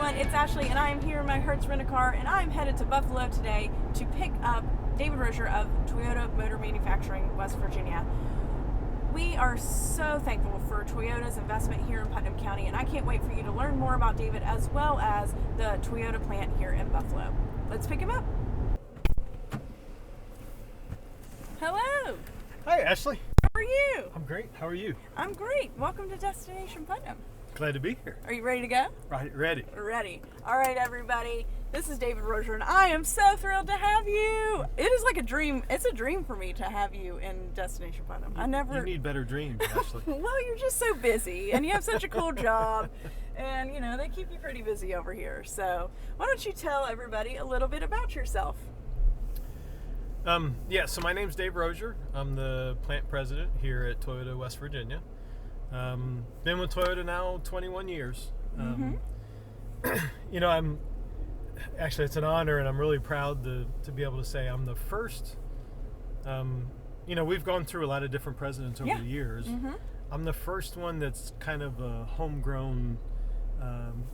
everyone, it's Ashley, and I am here in my Hertz Rent-A-Car, and I am headed to Buffalo today to pick up David Rosier of Toyota Motor Manufacturing, West Virginia. We are so thankful for Toyota's investment here in Putnam County, and I can't wait for you to learn more about David as well as the Toyota plant here in Buffalo. Let's pick him up. Hello. Hi, Ashley. How are you? I'm great. How are you? I'm great. Welcome to Destination Putnam. Glad to be here. Are you ready to go? Right, ready. Ready. All right, everybody. This is David Rosier, and I am so thrilled to have you. It is like a dream. It's a dream for me to have you in Destination Putnam. You need better dreams, Ashley. Well, you're just so busy, and you have such a cool job, and you know they keep you pretty busy over here. So why don't you tell everybody a little bit about yourself? So my name's Dave Rosier. I'm the plant president here at Toyota West Virginia. Been with Toyota now 21 years. It's an honor, and I'm really proud to be able to say I'm the first. We've gone through a lot of different presidents over the years. I'm the first one that's kind of a homegrown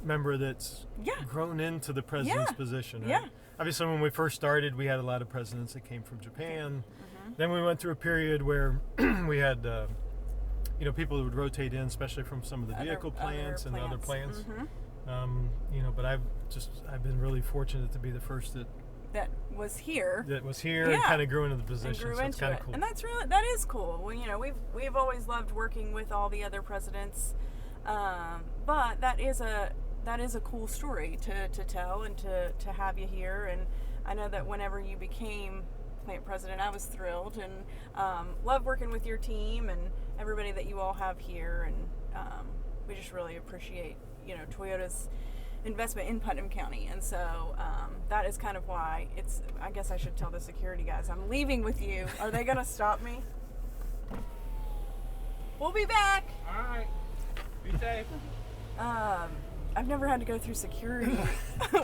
member that's grown into the president's position. Right? Obviously, when we first started, we had a lot of presidents that came from Japan. Then we went through a period where we had people who would rotate in, especially from some of the vehicle plants and other plants. But I've been really fortunate to be the first that was here and kind of grew into the position. So it's kind of cool. And that is cool. We've always loved working with all the other presidents, but that is a cool story to tell and to have you here. And I know that whenever you became plant president, I was thrilled and love working with your team and everybody that you all have here. And we just really appreciate Toyota's investment in Putnam County, and so that is kind of why I guess I should tell the security guys I'm leaving with you. Are they gonna stop me? We'll be back. All right, be safe. I've never had to go through security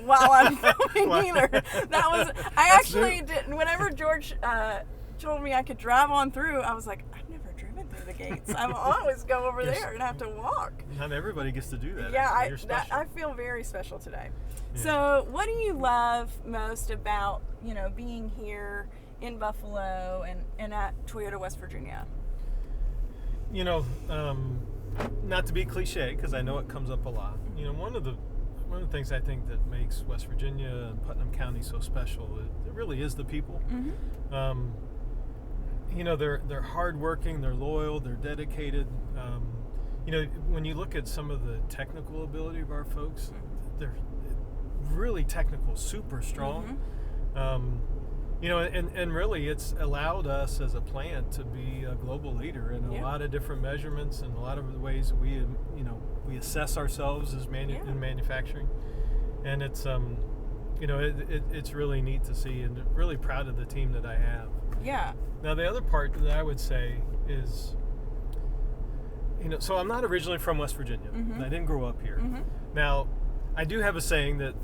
while I'm filming either. I actually didn't. Whenever George told me I could drive on through, I was like, I've never driven through the gates. I always go over there and have to walk. Not everybody gets to do that. Yeah, You're special. I feel very special today. Yeah. So what do you love most about being here in Buffalo and at Toyota West Virginia? Not to be cliche, because I know it comes up a lot. One of the things I think that makes West Virginia and Putnam County so special, it really is the people. They're hardworking, they're loyal, they're dedicated. When you look at some of the technical ability of our folks, they're really technical, super strong. And really it's allowed us as a plant to be a global leader in a lot of different measurements and a lot of the ways we assess ourselves as in manufacturing. And it's it's really neat to see, and really proud of the team that I have. Yeah. Now the other part that I would say is, so I'm not originally from West Virginia. I didn't grow up here. Now, I do have a saying that,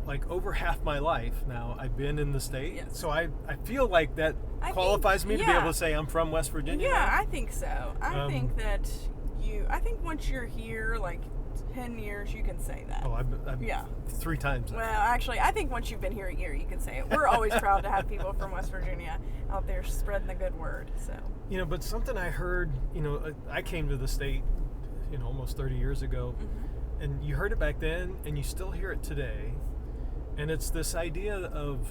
like, over half my life now I've been in the state. Yes. So I feel like that qualifies me to be able to say I'm from West Virginia. Yeah, now. I think so. I think once you're here, like 10 years, you can say that. Oh, I've 3 times. Well, actually, I think once you've been here a year, you can say it. We're always proud to have people from West Virginia out there spreading the good word. So. But something I heard, I came to the state, almost 30 years ago, and you heard it back then, and you still hear it today. And it's this idea of,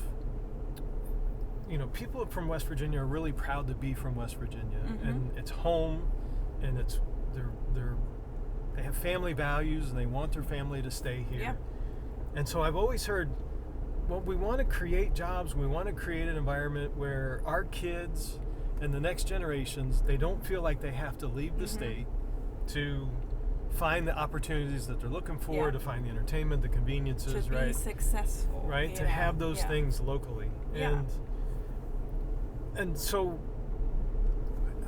people from West Virginia are really proud to be from West Virginia, and it's home, and they have family values, and they want their family to stay here. Yeah. And so I've always heard, well, we want to create jobs, we want to create an environment where our kids and the next generations, they don't feel like they have to leave the state to find the opportunities that they're looking for, to find the entertainment, the conveniences, to be successful, right? To have those things locally. And so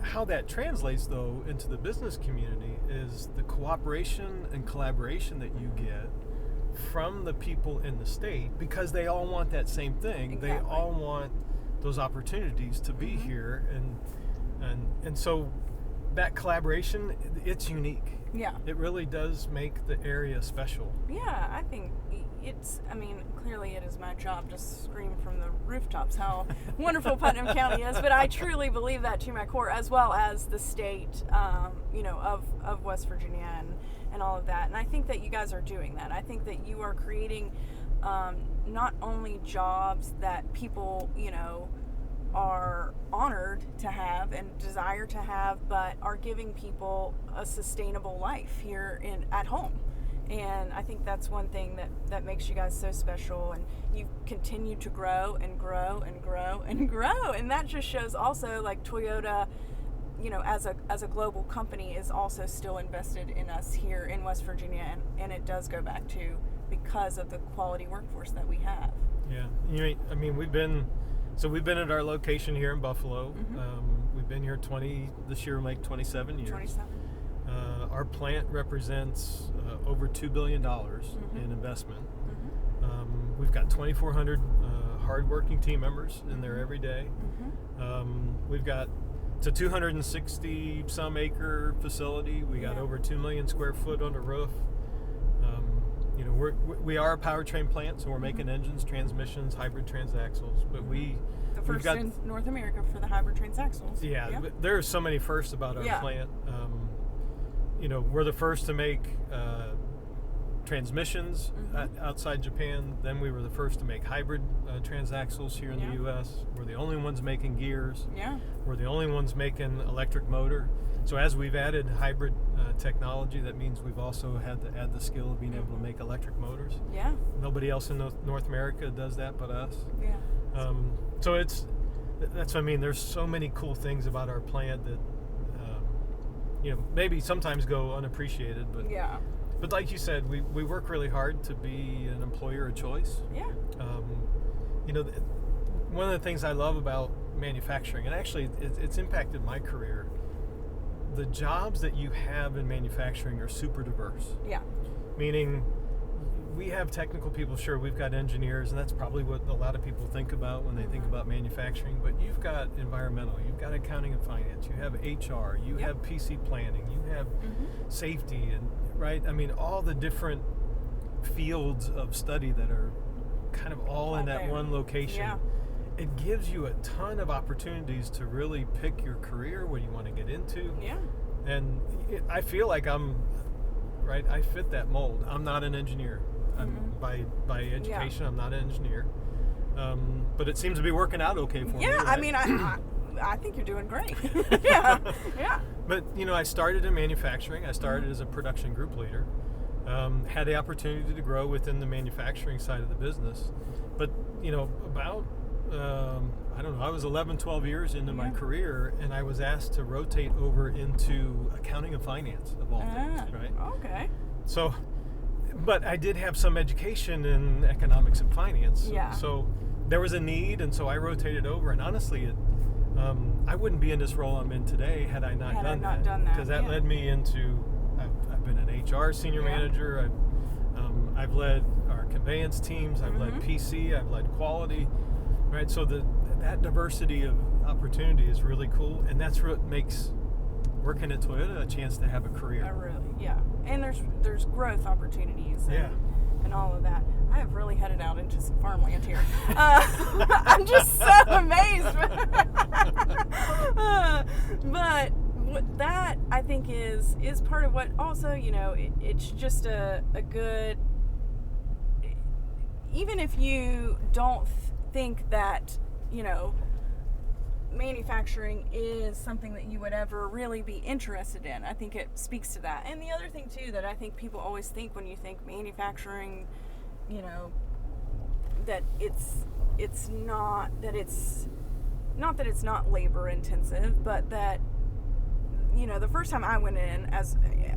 how that translates, though, into the business community is the cooperation and collaboration that you get from the people in the state, because they all want that same thing. Exactly. They all want those opportunities to be here, and so that collaboration, it's unique. Yeah. It really does make the area special. Yeah, I think clearly it is my job to scream from the rooftops how wonderful Putnam County is, but I truly believe that to my core, as well as the state, of West Virginia and all of that. And I think that you guys are doing that. I think that you are creating not only jobs that people, are honored to have and desire to have, but are giving people a sustainable life here at home. And I think that's one thing that makes you guys so special, and you continue to grow and grow and grow and grow. And that just shows also, like, Toyota, as a global company, is also still invested in us here in West Virginia, and it does go back to because of the quality workforce that we have. Yeah, we've been at our location here in Buffalo. Mm-hmm. We've been here this year will make 27 years. 27. Our plant represents over $2 billion mm-hmm. in investment. Mm-hmm. We've got 2,400 hardworking team members in there every day. Mm-hmm. It's a 260 some acre facility. We got over 2 million square foot on the roof. We are a powertrain plant, so we're making engines, transmissions, hybrid transaxles. But the first in North America for the hybrid transaxles. Yeah, but there are so many firsts about our plant. We're the first to make transmissions outside Japan. Then we were the first to make hybrid transaxles here in the U.S. We're the only ones making gears. Yeah. We're the only ones making electric motor. So as we've added hybrid technology, that means we've also had to add the skill of being able to make electric motors. Yeah. Nobody else in North America does that but us. Yeah. So that's what I mean. There's so many cool things about our plant that maybe sometimes go unappreciated, but like you said, we work really hard to be an employer of choice. Yeah. One of the things I love about manufacturing, and actually it's impacted my career, the jobs that you have in manufacturing are super diverse. Yeah. Meaning, we have technical people, sure, we've got engineers, and that's probably what a lot of people think about when they think about manufacturing, but you've got environmental, you've got accounting and finance, you have HR, you have PC planning, you have safety, and all the different fields of study that are kind of all in that one location. Yeah. It gives you a ton of opportunities to really pick your career, what you want to get into. Yeah. And I feel like I fit that mold. I'm not an engineer. By education, I'm not an engineer. But it seems to be working out okay for me. Yeah, right? I think you're doing great. Yeah. But, I started in manufacturing. I started as a production group leader. Had the opportunity to grow within the manufacturing side of the business. But, about I was 11, 12 years into my career, and I was asked to rotate over into accounting and finance, of all things, right? Okay. So, but I did have some education in economics and finance. Yeah. So there was a need, and so I rotated over, and honestly, I wouldn't be in this role I'm in today had I not done that. Because that led me into, I've been an HR senior manager, I've led our conveyance teams, I've led PC, I've led quality. Right, so that diversity of opportunity is really cool, and that's what makes working at Toyota a chance to have a career. And there's growth opportunities and all of that. I have really headed out into some farmland here. I'm just so amazed. But that, I think, is part of what also, it's just a good, even if you don't think that, manufacturing is something that you would ever really be interested in. I think it speaks to that. And the other thing too that I think people always think when you think manufacturing, that it's not that it's not labor intensive, but that the first time I went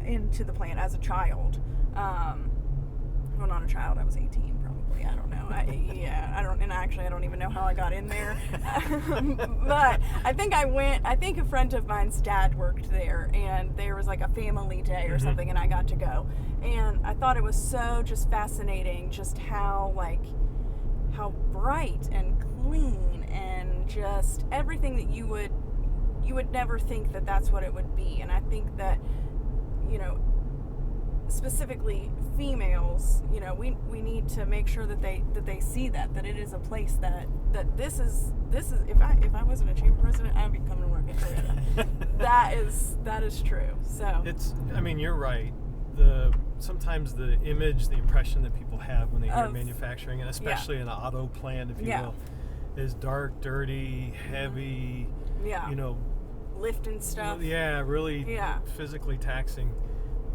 into the plant as a child, well, not a child, I was 18 probably, I don't know. I don't even know how I got in there. But I think a friend of mine's dad worked there, and there was like a family day or something, and I got to go. And I thought it was so just fascinating just how bright and clean and just everything that you would you would never think that that's what it would be. And I think that, you know, specifically females, you know, we need to make sure that they see that it is a place that this is if I wasn't a chamber president, I'd be coming to work at Toyota. that is true. So I mean, you're right. Sometimes the image, the impression that people have when they hear manufacturing, and especially an auto plant, if you will, is dark, dirty, heavy. Yeah. You know, lifting stuff. Yeah, really physically taxing.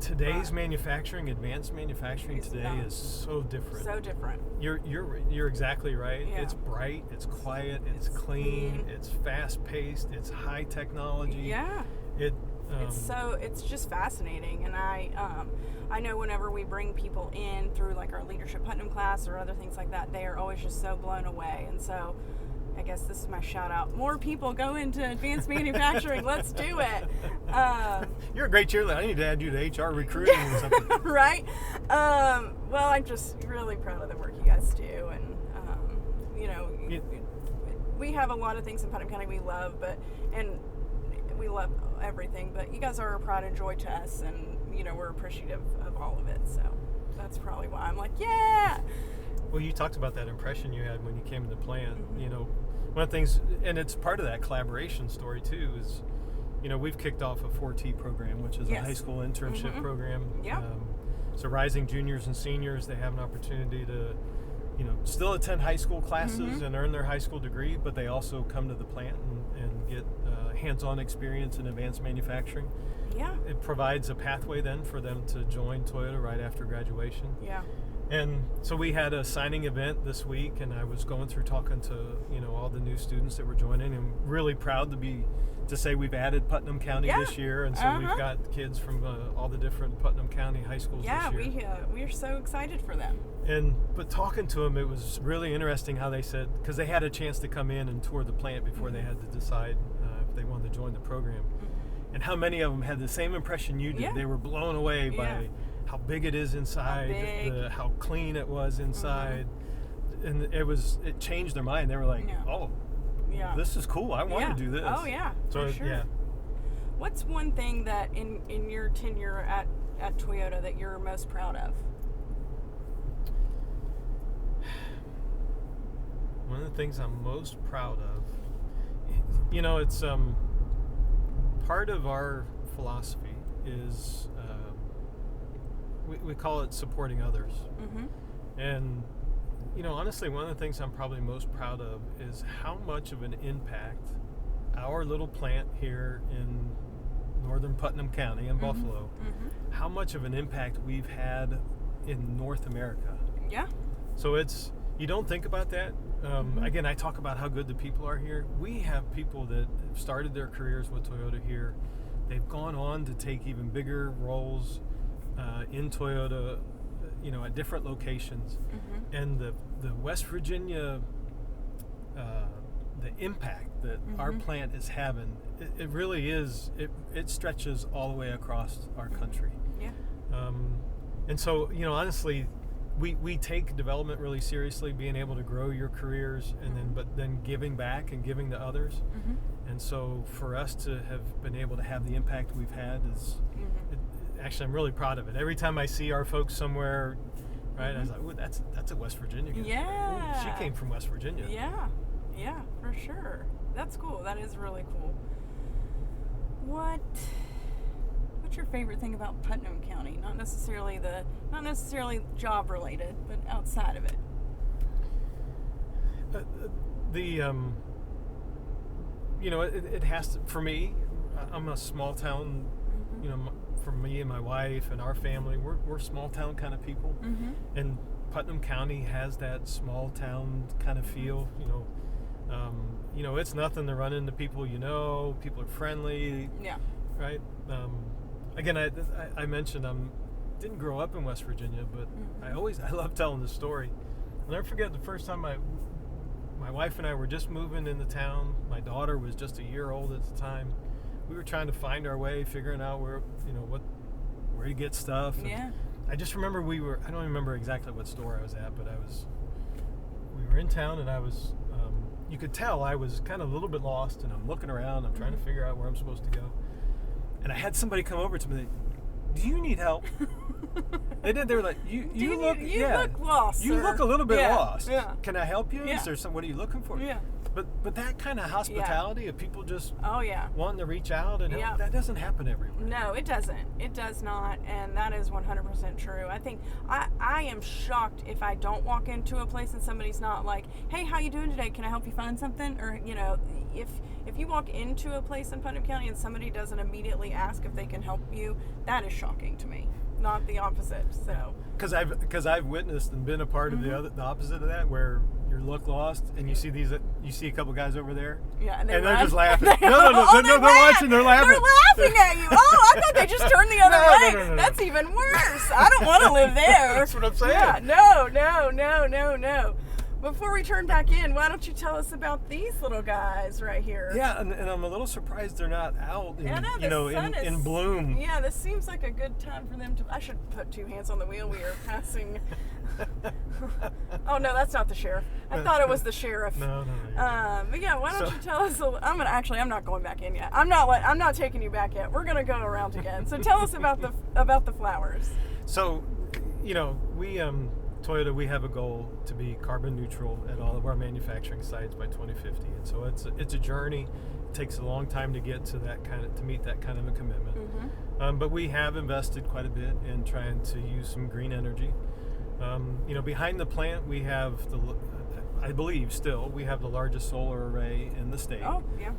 Today's manufacturing, advanced manufacturing today is so different. So different. You're exactly right. Yeah. It's bright, it's quiet, it's clean, it's fast paced, it's high technology. Yeah. It's just fascinating, and I know whenever we bring people in through like our Leadership Putnam class or other things like that, they are always just so blown away. And so I guess this is my shout out. More people go into advanced manufacturing. Let's do it. You're a great cheerleader. I need to add you to HR recruiting or something. Right? Well, I'm just really proud of the work you guys do. And, you know, we have a lot of things in Putnam County we love, and we love everything, but you guys are a pride and joy to us, and, you know, we're appreciative of all of it. So that's probably why I'm like, yeah. Well, you talked about that impression you had when you came to the plant. You know, one of the things, and it's part of that collaboration story too, is, you know, we've kicked off a 4T program, which is a high school internship program. Yeah. So rising juniors and seniors, they have an opportunity to, you know, still attend high school classes and earn their high school degree, but they also come to the plant and get hands-on experience in advanced manufacturing. Yeah. It provides a pathway then for them to join Toyota right after graduation. Yeah. And so we had a signing event this week, and I was going through talking to, you know, all the new students that were joining, and really proud to say we've added Putnam County this year, and so we've got kids from all the different Putnam County high schools this year. Yeah, we're so excited for them. But talking to them, it was really interesting how they said, because they had a chance to come in and tour the plant before they had to decide if they wanted to join the program, and how many of them had the same impression you did. Yeah. They were blown away by how big it is inside, how clean it was inside, and it changed their mind. They were like, "Oh, this is cool. I want to do this." Oh yeah, so for sure. What's one thing that in your tenure at Toyota that you're most proud of? One of the things I'm most proud of, you know, it's part of our philosophy is we call it supporting others. And, you know, honestly, one of the things I'm probably most proud of is how much of an impact our little plant here in northern Putnam County in Buffalo, how much of an impact we've had in North America. Yeah. So you don't think about that. Again, I talk about how good the people are here. We have people that have started their careers with Toyota here. They've gone on to take even bigger roles in Toyota, you know, at different locations. And the West Virginia, the impact that our plant is having, it really is, it stretches all the way across our country. Yeah. And so, you know, honestly, we take development really seriously, being able to grow your careers, and then giving back and giving to others. And so for us to have been able to have the impact we've had is, actually, I'm really proud of it. Every time I see our folks somewhere, right, I was like, "Ooh, that's a West Virginia guy. Yeah. Ooh, she came from West Virginia." Yeah, for sure. That's cool. That is really cool. What's your favorite thing about Putnam County? Not necessarily job related, but outside of it. You know, it has to, for me, I'm a small town, you know, for me and my wife and our family, we're small town kind of people. And Putnam County has that small town kind of feel, you know. You know, it's nothing to run into people, you know, people are friendly. Yeah. Right? Again, I mentioned didn't grow up in West Virginia, but I love telling the story. I'll never forget the first time my wife and I were just moving into town. My daughter was just a year old at the time. We were trying to find our way, figuring out where to get stuff. Yeah. I just remember I don't remember exactly what store I was at, but we were in town, and I was you could tell I was kind of a little bit lost, and I'm looking around. I'm trying to figure out where I'm supposed to go. And I had somebody come over to me. Do you need help? They did. They were like, you look lost. You look a little bit lost. Yeah. Can I help you? Yeah. Is there some? What are you looking for? Yeah. But that kind of hospitality of people just wanting to reach out and help, that doesn't happen everywhere. No, it doesn't. It does not, and that is 100% true. I think I am shocked if I don't walk into a place and somebody's not like, "Hey, how you doing today? Can I help you find something?" Or if you walk into a place in Putnam County and somebody doesn't immediately ask if they can help you, that is shocking to me. Not the opposite. So because I've witnessed and been a part of the opposite of that, where you look lost and you see a couple guys over there, and they're just laughing. They're watching, they're laughing. They're laughing at you. Oh, I thought they just turned the other way. No. That's even worse. I don't want to live there. That's what I'm saying. Yeah, no. Before we turn back in, why don't you tell us about these little guys right here? Yeah, and I'm a little surprised they're not out in bloom. Yeah, this seems like a good time for them to... I should put two hands on the wheel. We are passing... Oh, no, that's not the sheriff. I thought it was the sheriff. No. But yeah, why don't you tell us... I'm not going back in yet. I'm not taking you back yet. We're going to go around again. So tell us about the flowers. So, we... Toyota, we have a goal to be carbon neutral at all of our manufacturing sites by 2050, and so it's a journey. It takes a long time to get to meet that kind of a commitment. Mm-hmm. But we have invested quite a bit in trying to use some green energy. Behind the plant, we have I believe still we have the largest solar array in the state. Oh, yeah.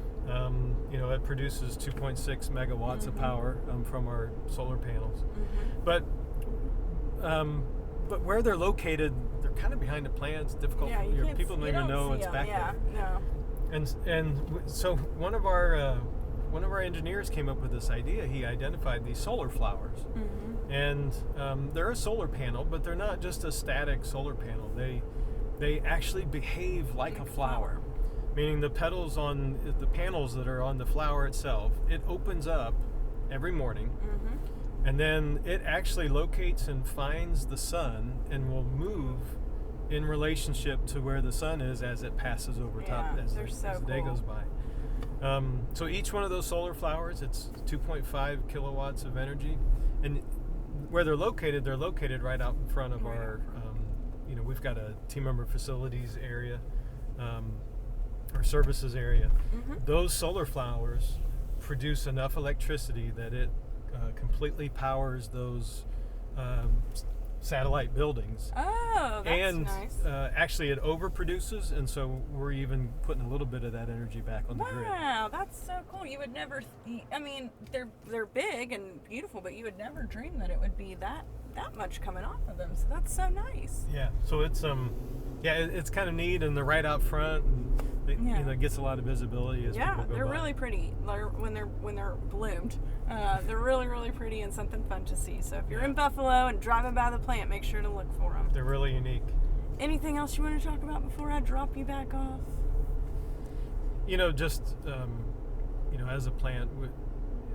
It produces 2.6 megawatts of power from our solar panels, but where they're located, they're kind of behind the plant. It's difficult. Yeah, people don't even know it's back there. No. And so one of our engineers came up with this idea. He identified these solar flowers, and they're a solar panel, but they're not just a static solar panel. They actually behave like a flower, meaning the petals on the panels that are on the flower itself. It opens up every morning. And then it actually locates and finds the sun and will move in relationship to where the sun is as it passes over top as the day goes by. So each one of those solar flowers, it's 2.5 kilowatts of energy. And where they're located right out in front of our, we've got a team member facilities area, our services area. Those solar flowers produce enough electricity that it completely powers those satellite buildings. Oh, that's nice. Actually, it overproduces, and so we're even putting a little bit of that energy back on the grid. Wow, that's so cool. You would never... they're big and beautiful, but you would never dream that it would be that much coming off of them. So that's so nice. Yeah. So it's it's kind of neat, and they're right out front, and it gets a lot of visibility as people go they're by. really pretty. When they're bloomed, they're really, really pretty and something fun to see. So if you're in Buffalo and driving by the plant, make sure to look for them. They're really unique. Anything else you want to talk about before I drop you back off? As a plant,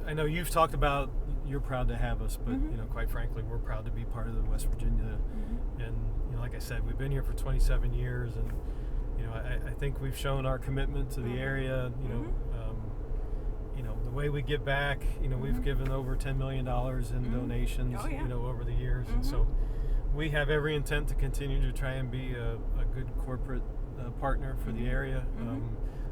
I know you've talked about you're proud to have us, but quite frankly, we're proud to be part of the West Virginia. And like I said, we've been here for 27 years, and I think we've shown our commitment to the area. The way we give back, we've given over $10 million in donations, over the years, and so we have every intent to continue to try and be a good corporate partner for the area.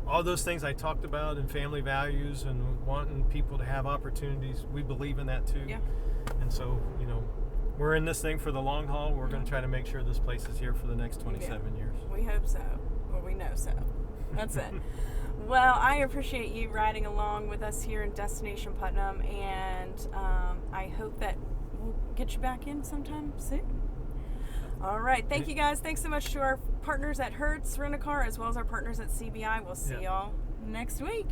All those things I talked about, and family values and wanting people to have opportunities, we believe in that too. And so we're in this thing for the long haul. We're going to try to make sure this place is here for the next 27 years. We hope so. Well, we know so. That's it. Well, I appreciate you riding along with us here in Destination Putnam, and I hope that we'll get you back in sometime soon. All right. Thank you, guys. Thanks so much to our partners at Hertz Rent-A-Car, as well as our partners at CBI. We'll see y'all next week.